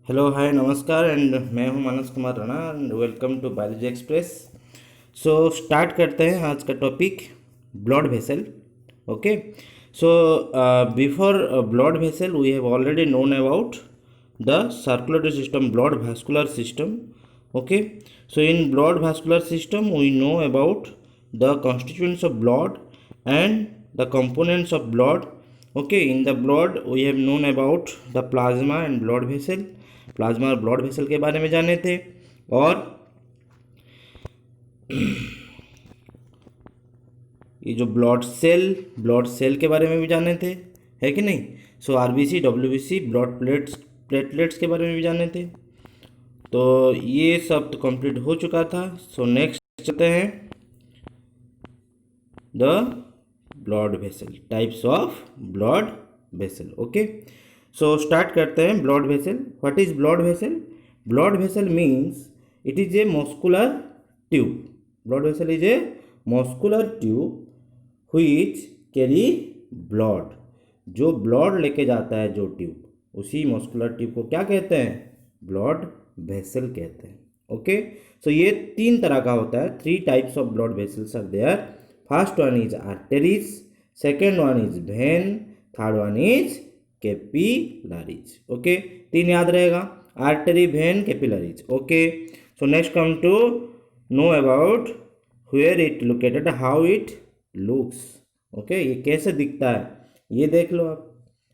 Hello hi नमस्कार and मैं हूं Manas Kumar Rana and welcome to biology express. So start करते हैं आज का topic blood vessel. Okay, so before blood vessel we have already known about the circulatory system, blood vascular system. Okay, so in blood vascular system we know about the constituents of blood and the components of blood. Okay, in the blood we have known about the plasma and blood vessel. Plasma और blood vessel के बारे में जाने थे और ये जो blood cell के बारे में भी जाने थे, है कि नहीं। सो आरबीसी, डब्ल्यूबीसी, ब्लड प्लेटलेट्स के बारे में भी जाने थे। तो ये सब तो कंप्लीट हो चुका था। सो नेक्स्ट चलते हैं the blood vessel, types of blood vessel. Okay, so start करते हैं blood vessel. What is blood vessel? Blood vessel means it is a muscular tube. Blood vessel is a muscular tube which carry blood. जो blood लेके जाता है जो tube, उसी muscular tube को क्या कहते हैं? ब्लड वेसल कहते हैं। ओके, सो ये तीन तरह का होता है। 3 types of blood vessels are there. First one is arteries, second one is vein, third one is capillaries. Okay, 3 याद रहेगा, artery, vein, capillaries. Okay, so next come to know about where it located, how it looks. Okay, ये कैसे दिखता है ये देख लो आप।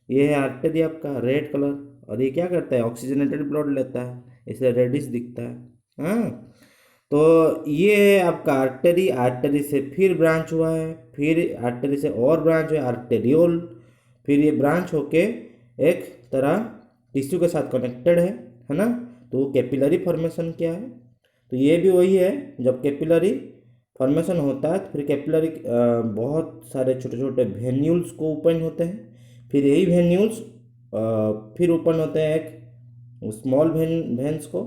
ये है आर्टरी आपका, रेड कलर, और ये क्या करता है? ऑक्सीजनेटेड ब्लड लेता है, इसलिए रेडिश दिखता है। हाँ, तो ये है आपका आर्टरी। आर्टरी से फिर ब्रांच हुआ है, फिर आर्टरी से और ब्रांच हुआ आर्टेरियोल, फिर ये ब्रांच होके एक तरह टिश्यू के साथ कनेक्टेड है ना। तो कैपिलरी फॉर्मेशन क्या है? तो ये भी वही है, जब कैपिलरी फॉर्मेशन होता है तो फिर कैपिलरी बहुत सारे छोटे छोटे वेन्यूल्स को ओपन होते हैं, फिर यही वेन्यूल्स फिर ओपन होते हैं एक स्मॉल वेन्स को,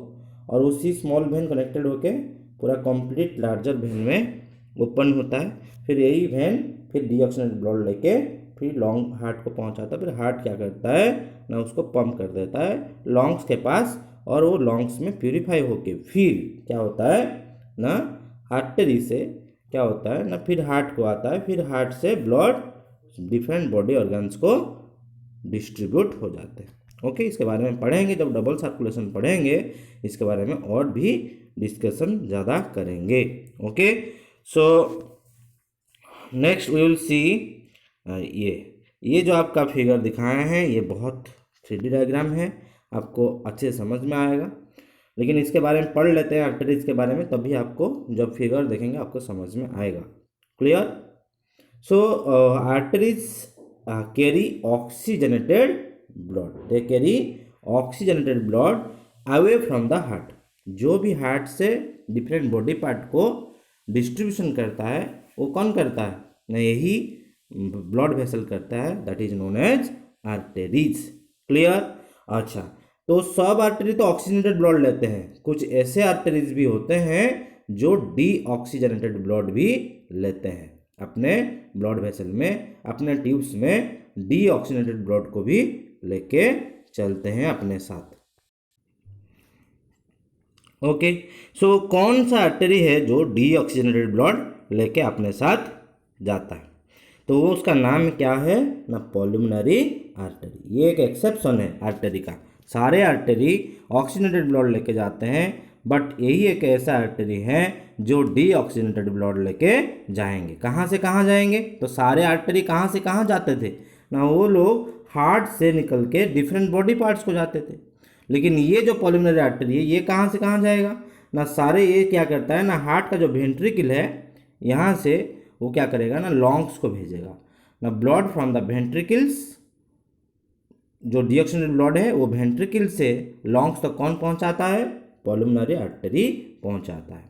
और उसी स्मॉल वेन कनेक्टेड होके पूरा कंप्लीट लार्जर वेन में ओपन होता है। फिर यही वेन फिर डीऑक्सीजनेटेड ब्लड लेके फिर लॉन्ग हार्ट को पहुंचाता है। फिर हार्ट क्या करता है ना, उसको पंप कर देता है लॉन्ग्स के पास, और वो लॉन्ग्स में प्यूरिफाई होके फिर क्या होता है ना, आर्टरी से क्या होता है ना, फिर हार्ट को आता है, फिर हार्ट से ब्लड डिफरेंट बॉडी ऑर्गन्स को डिस्ट्रीब्यूट हो जाते हैं। ओके, इसके बारे में पढ़ेंगे जब डबल सर्कुलेशन पढ़ेंगे, इसके बारे में और भी डिस्कशन ज़्यादा करेंगे। Okay, so next we will see ये जो आपका फिगर दिखाए हैं ये बहुत 3D डायग्राम है, आपको अच्छे से समझ में आएगा। लेकिन इसके बारे में पढ़ लेते हैं आर्टरीज के बारे में, तभी आपको जब फिगर देखेंगे आपको समझ में आएगा। Clear? So arteries carry oxygenated blood, they carry oxygenated blood away from the heart. जो भी हार्ट से डिफरेंट बॉडी पार्ट को डिस्ट्रीब्यूशन करता है वो कौन करता है ना, यही ब्लड वेसल करता है, that is known as arteries. Clear? अच्छा, तो सब आर्टरी तो ऑक्सीजनेटेड ब्लड लेते हैं, कुछ ऐसे आर्टरीज भी होते हैं जो डीऑक्सीजनेटेड ब्लड भी लेते हैं अपने ब्लड वेसल में, अपने ट्यूब्स में डीऑक्सीजनेटेड ब्लड को भी लेके चलते हैं अपने साथ। ओके, सो कौन सा आर्टरी है जो डीऑक्सीजनेटेड ब्लड लेके अपने साथ जाता है? तो वो उसका नाम क्या है ना, पल्मोनरी आर्टरी। ये एक एक्सेप्शन है आर्टरी का। सारे आर्टरी ऑक्सीजनेटेड ब्लड लेके जाते हैं, बट यही एक ऐसा आर्टरी है जो डीऑक्सीजनेटेड ब्लड लेके जाएंगे। कहाँ से कहाँ जाएंगे? तो सारे आर्टरी कहाँ से कहाँ जाते थे ना, वो लोग हार्ट से निकल के डिफरेंट बॉडी पार्ट्स को जाते थे। लेकिन ये जो पल्मोनरी आर्टरी है ये कहाँ से कहाँ जाएगा ना, सारे ये क्या करता है ना, हार्ट का जो वेंट्रिकल है यहाँ से वो क्या करेगा ना, लॉन्ग्स को भेजेगा ना, ब्लड फ्रॉम द वेंट्रिकल्स। जो डीऑक्सीजनेटेड ब्लड है वो वेंट्रिकल से लॉन्ग्स तक कौन पहुंचाता है? पल्मोनरी आर्टरी पहुंचाता है।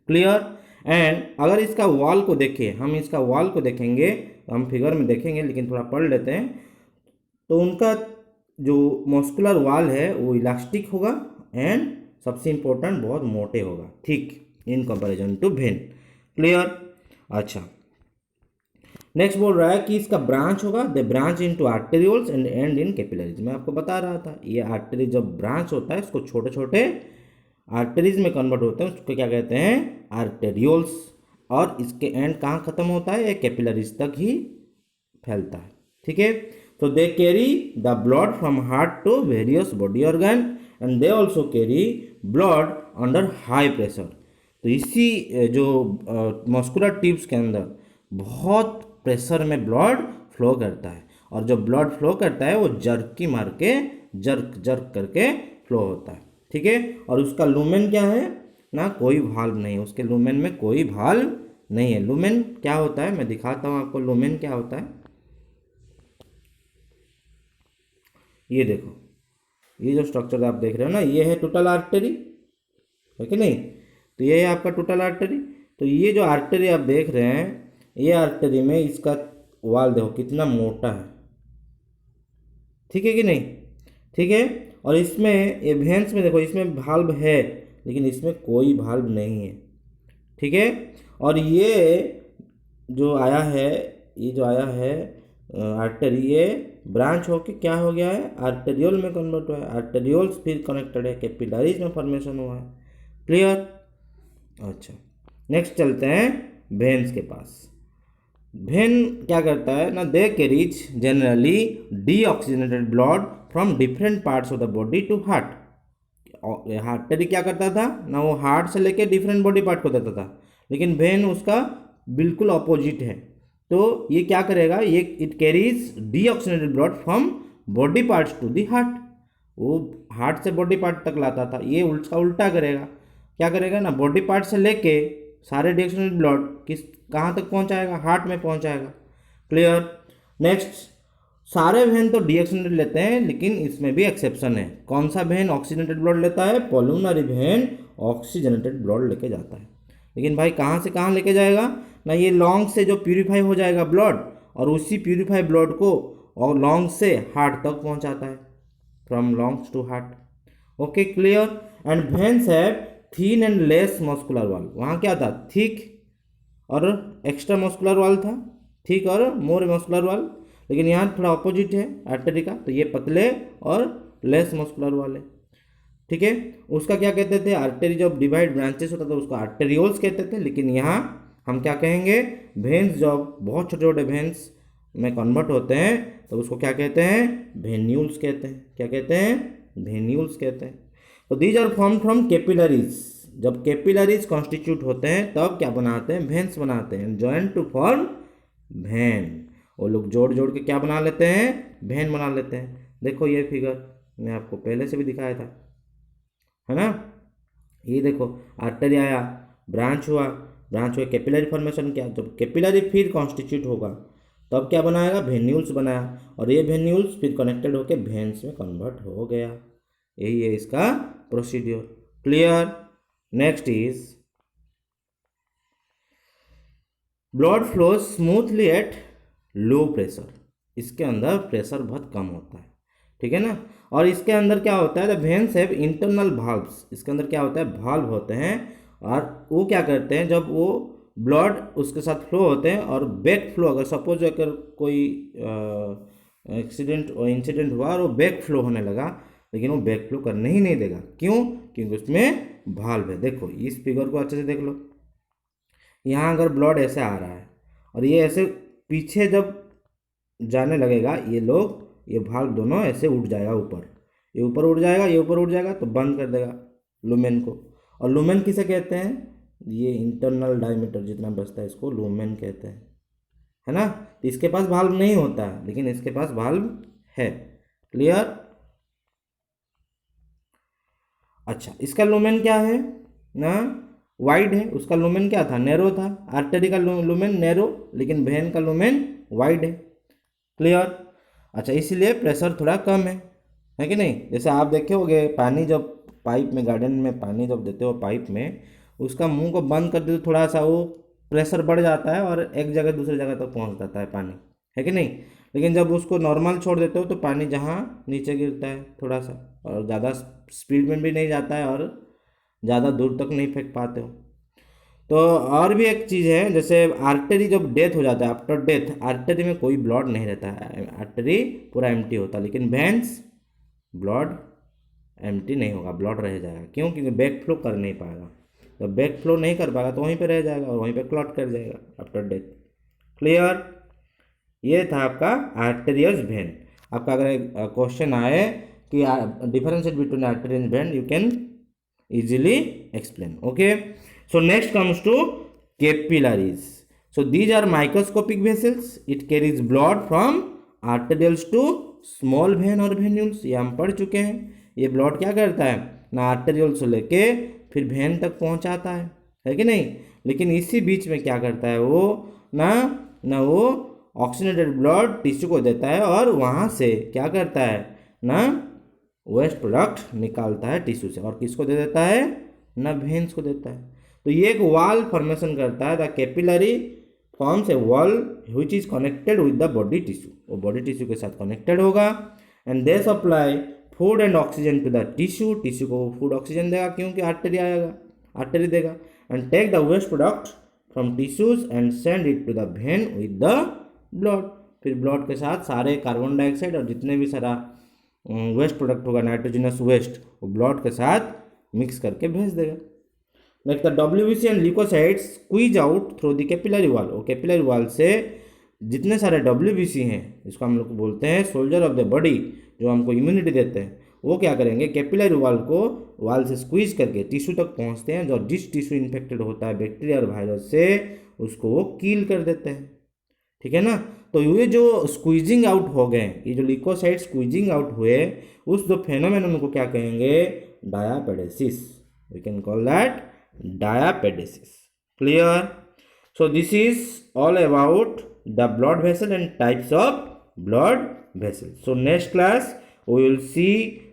क्लियर? एंड अगर इसका वॉल को देखें, हम इसका वॉल को देखेंगे, हम फिगर में देखेंगे लेकिन थोड़ा पढ़ लेते हैं। तो उनका जो मस्कुलर वॉल है वो इलास्टिक होगा एंड सबसे इंपॉर्टेंट बहुत मोटे होगा, thick in comparison to vein. Clear? अच्छा, नेक्स्ट बोल रहा है कि इसका ब्रांच होगा, the branch into arterioles and and in capillaries. मैं आपको बता रहा था ये आर्टरी जब ब्रांच होता है उसको छोटे छोटे आर्टरीज में कन्वर्ट होते हैं, उसको क्या कहते हैं, आर्टेरियोल्स। और इसके एंड कहाँ खत्म होता है, ये कैपिलरीज तक ही फैलता है। ठीक है, तो they carry the blood from heart to various body organ and they also carry blood under high pressure. तो इसी जो मस्कुलर ट्यूब्स के अंदर बहुत प्रेशर में ब्लड फ्लो करता है, और जब ब्लड फ्लो करता है वो जर्की मार के जर्क जर्क करके फ्लो होता है। ठीक है, और उसका लूमेन क्या है ना, कोई भाल्व नहीं है, उसके लूमेन में कोई भाल्व नहीं है। लूमेन क्या होता है मैं दिखाता हूँ आपको, लूमेन क्या होता है। ये देखो, ये जो स्ट्रक्चर आप देख रहे हो ना, ये है टोटल आर्टरी, है कि नहीं। तो ये है आपका टोटल आर्टरी। तो ये जो आर्टरी आप देख रहे हैं, ये आर्टरी में इसका वाल देखो कितना मोटा है, ठीक है कि नहीं। ठीक है, और इसमें ये वेंस में देखो, इसमें भाल्व है लेकिन इसमें कोई भाल्व नहीं है। ठीक है, और ये जो आया है, ये जो आया है आर्टरी, ये ब्रांच होके क्या हो गया है, आर्टेरियोल में कन्वर्ट हुआ है। आर्टेरियोल्स फिर कनेक्टेड है, कैपिलरीज में फॉर्मेशन हुआ है। क्लियर। अच्छा, नेक्स्ट चलते हैं वेन्स के पास। वेन क्या करता है ना, they carries generally deoxygenated blood from different parts of the body to heart. Artery क्या करता था ना, वो हार्ट से लेके डिफरेंट बॉडी पार्ट को देता था, लेकिन वेन उसका बिल्कुल अपोजिट है। तो ये क्या करेगा, ये it carries deoxygenated blood from body parts to the heart. वो हार्ट से बॉडी पार्ट तक लाता था, ये उसका उल्टा करेगा। क्या करेगा ना, बॉडी पार्ट से लेके सारे डीऑक्सीजनेटेड ब्लड किस कहाँ तक पहुँचाएगा, हार्ट में पहुँचाएगा। क्लियर। नेक्स्ट, सारे वेन तो डीऑक्सीजनेटेड लेते हैं, लेकिन इसमें भी एक्सेप्शन है। कौन सा वेन ऑक्सीजनेटेड ब्लड लेता है, पल्मोनरी वेन ऑक्सीजनेटेड ब्लड लेके जाता है। लेकिन भाई कहाँ से कहाँ लेके जाएगा ना, ये लॉन्ग से जो प्यूरिफाई हो जाएगा ब्लड, और उसी प्यूरिफाई ब्लड को और लॉन्ग से हार्ट तक पहुँचाता है, from lungs to heart. Okay, clear. And veins have thin and less muscular wall. वहाँ क्या था, थिक और एक्स्ट्रा मस्कुलर वॉल था, थिक और मोर मस्कुलर वॉल। लेकिन यहाँ थोड़ा अपोजिट है आर्टरी का, तो ये पतले और लेस मस्कुलर वॉल है। ठीक है, उसका क्या कहते थे, आर्टरी जब डिवाइड ब्रांचेस होता था उसको आर्टेरियोल्स कहते थे, लेकिन यहाँ हम क्या कहेंगे, वेन्स जब बहुत छोटे छोटे वेन्स में कन्वर्ट होते हैं तो उसको क्या कहते हैं, वेन्यूल्स कहते हैं। क्या कहते हैं, वेन्यूल्स कहते हैं। तो these are form from capillaries. जब कैपिलरीज कॉन्स्टिट्यूट होते हैं तब क्या बनाते हैं, वेन्स बनाते हैं, जॉइन टू फॉर्म वेन। वो लोग जोड़ जोड़ के क्या बना लेते हैं, वेन बना लेते हैं। देखो ये फिगर मैं आपको पहले से भी दिखाया था, है ना। ये देखो आर्टरी आया, ब्रांच हुआ, ब्रांच हुआ कैपिलरी फॉर्मेशन किया, जब कैपिलरी फिर कॉन्स्टिट्यूट होगा तब क्या बनाएगा, वेन्यूल्स बनाया, और ये वेन्यूल्स फिर कनेक्टेड होकर वेन्स में कन्वर्ट हो गया। यही है इसका procedure. Clear. Next is blood flow smoothly at low pressure. इसके अंदर प्रेशर बहुत कम होता है, ठीक है ना। और इसके अंदर क्या होता है, द वेन्स हैव इंटरनल भाल्व्स। इसके अंदर क्या होता है, भाल्व होते हैं, और वो क्या करते हैं, जब वो ब्लड उसके साथ फ्लो होते हैं और बैक फ्लो, अगर सपोज अगर कोई एक्सीडेंट और इंसिडेंट हुआ और वो बैक फ्लो होने लगा, लेकिन वो बैक फ्लो करने ही नहीं देगा। क्यों, क्योंकि उसमें भाल्व है। देखो इस फिगर को अच्छे से देख लो, यहाँ अगर ब्लड ऐसे आ रहा है और ये ऐसे पीछे जब जाने लगेगा, ये लोग, ये भाल्व दोनों ऐसे उठ जाएगा ऊपर, ये ऊपर उठ जाएगा, ये ऊपर उठ जाएगा, तो बंद कर देगा लूमेन को। और लूमेन किसे कहते हैं, ये इंटरनल डायमीटर जितना बचता है इसको लूमेन कहते हैं, है ना। तो इसके पास भाल्व नहीं होता है, लेकिन इसके पास भाल्व है। क्लियर। अच्छा, इसका लूमेन क्या है ना, वाइड है। उसका लूमेन क्या था, नैरो था। आर्टरी का लूमेन नैरो, लेकिन वेन का लूमेन वाइड है। क्लियर। अच्छा, इसीलिए प्रेशर थोड़ा कम है कि नहीं। जैसे आप देखे होगे पानी जब पाइप में, गार्डन में पानी जब देते हो पाइप में, उसका मुंह को बंद कर दे तो थोड़ा सा वो प्रेशर बढ़ जाता है और एक जगह दूसरी जगह तक पहुंच जाता है पानी, है कि नहीं। लेकिन जब उसको नॉर्मल छोड़ देते हो तो पानी जहाँ नीचे गिरता है थोड़ा सा, और ज़्यादा स्पीड में भी नहीं जाता है और ज़्यादा दूर तक नहीं फेंक पाते हो। तो और भी एक चीज़ है, जैसे आर्टरी जब डेथ हो जाता है, आफ्टर डेथ आर्टरी में कोई ब्लड नहीं रहता है, आर्टरी पूरा एम्प्टी होता है, लेकिन वेन्स ब्लड एम्प्टी नहीं होगा, ब्लड रह जाएगा। क्यों? क्योंकि बैक फ्लो कर नहीं पाएगा। तो बैक फ्लो नहीं कर पाएगा तो वहीं पे रह जाएगा और वहीं पे क्लॉट कर जाएगा आफ्टर डेथ। क्लियर? ये था आपका आर्टेरियस वेन। आपका अगर क्वेश्चन आए कि differentiate between artery and when, you can easily explain. Okay, so next comes to capillaries. So these are microscopic vessels. It carries blood from arterioles to small vein or venules. ये हम पढ़ चुके हैं। ये blood क्या करता है ना, आर्टेरियल से लेके फिर वेन तक पहुंचाता है कि नहीं। लेकिन इसी बीच में क्या करता है वो ना वो ऑक्सीजनेटेड ब्लड टिश्यू को देता है और वहाँ से क्या करता है ना वेस्ट प्रोडक्ट निकालता है टिश्यू से, और किसको दे देता है ना वेन्स को देता है। तो ये एक वॉल फॉर्मेशन करता है। The capillary forms a wall which is connected with the body tissue, वो बॉडी टिश्यू के साथ कनेक्टेड होगा। And they supply food and oxygen to the tissue, tissue को फूड ऑक्सीजन देगा क्योंकि आर्टरी आएगा, आर्टरी देगा। And take the waste product from tissues and send it to the vein with the blood, फिर blood के साथ सारे carbon dioxide और जितने भी सारा वेस्ट प्रोडक्ट होगा नाइट्रोजनस वेस्ट, वो ब्लड के साथ मिक्स करके भेज देगा। Like the WBC and leucocytes squeeze out through the capillary wall, वो कैपिलरी वॉल से जितने सारे डब्ल्यूबीसी हैं, इसको हम लोग बोलते हैं सोल्जर ऑफ द बॉडी, जो हमको इम्यूनिटी देते हैं, वो क्या करेंगे कैपिलरी वॉल को वॉल से स्क्वीज करके टिश्यू तक पहुंचते हैं। जो जिस टिश्यू इन्फेक्टेड होता है बैक्टीरिया और वायरस से, उसको वो किल कर देते हैं। ठीक है ना। तो ये जो स्क्वीजिंग आउट हो गए, ये जो ल्यूकोसाइड स्क्वीजिंग आउट हुए, उस जो फेनोमेनन को क्या कहेंगे diapedesis, we can call that diapedesis. Clear? So this is all about the blood vessel and types of blood vessel. So next class we will see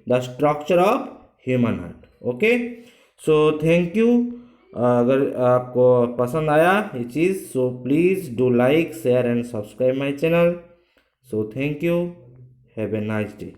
the structure of human heart. Okay, so thank you. अगर आपको पसंद आया ये चीज़, so please do like share and subscribe my channel. So thank you, have a nice day.